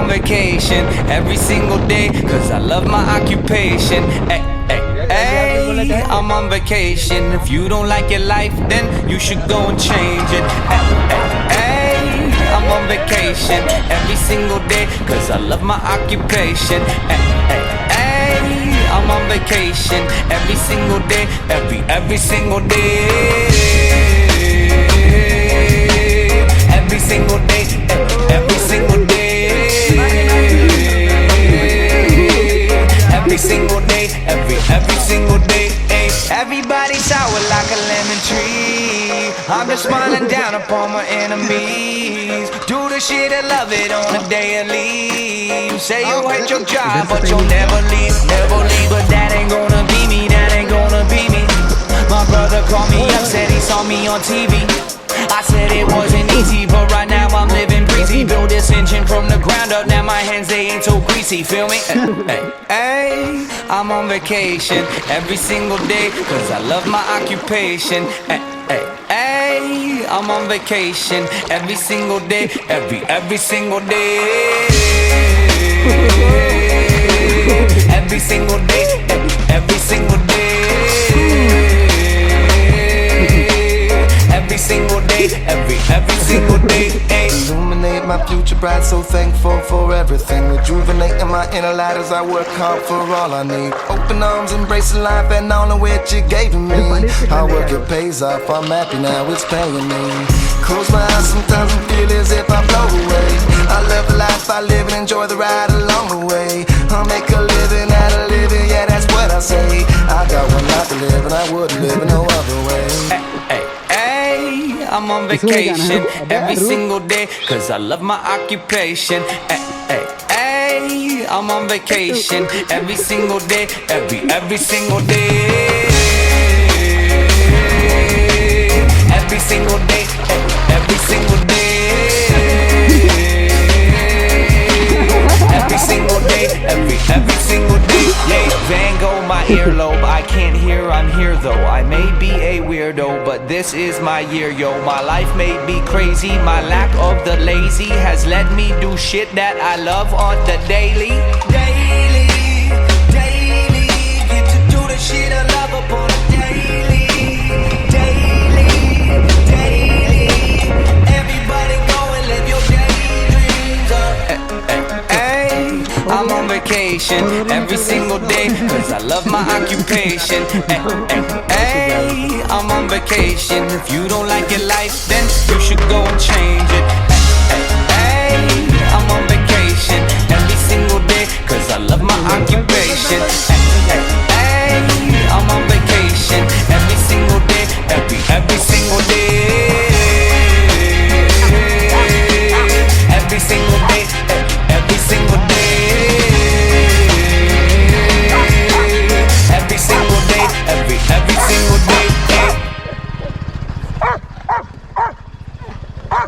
on vacation every single day, cause I love my occupation. Ay, I'm on vacation. If you don't like your life, then you should go and change it. I'm on vacation every single day, cause I love my occupation. I'm on vacation every single day, every single day. Every single day, every single day. Every single day, every single day. Everybody sour like a lemon tree. I'm just smiling down upon my enemies. Do the shit and love it on a daily. You say you hate your job, but you'll never leave, never leave. But that ain't gonna be me, that ain't gonna be me. My brother called me up, said he saw me on TV. I said it wasn't easy, but right now I'm living breezy. Build this engine from the ground up, now my hands, they ain't so greasy, feel me? Hey, I'm on vacation every single day, cause I love my occupation. Hey, I'm on vacation every single day, every single day. Every single day, every single day. Every single day, every single day. Illuminate my future bright, so thankful for everything. Rejuvenating my inner light as I work hard for all I need. Open arms, embracing life and all of which you gave to me. Hard work, it pays off, I'm happy now, it's paying me. Close my eyes sometimes and feel as if I blow away. I love the life I live and enjoy the ride along the way. I'll make a living out of living, yeah, that's what I say. I got one life to live and I wouldn't live no other way. I'm on vacation every single day, cause I love my occupation. I'm on vacation every single day, every single day. Every single day, every single day. Every single day, every single day. Yeah, Van Gogh, my earlobe. I can't hear, I'm here though. I may be a weirdo, but this is my year, yo. My life may be crazy. My lack of the lazy has let me do shit that I love on the daily. Daily, daily. Get to do the shit I love upon a daily. Daily, daily. Everybody go and live your daydreams up. I'm on vacation every single day, cause I love my occupation. I'm on vacation. If you don't like your life, then you should go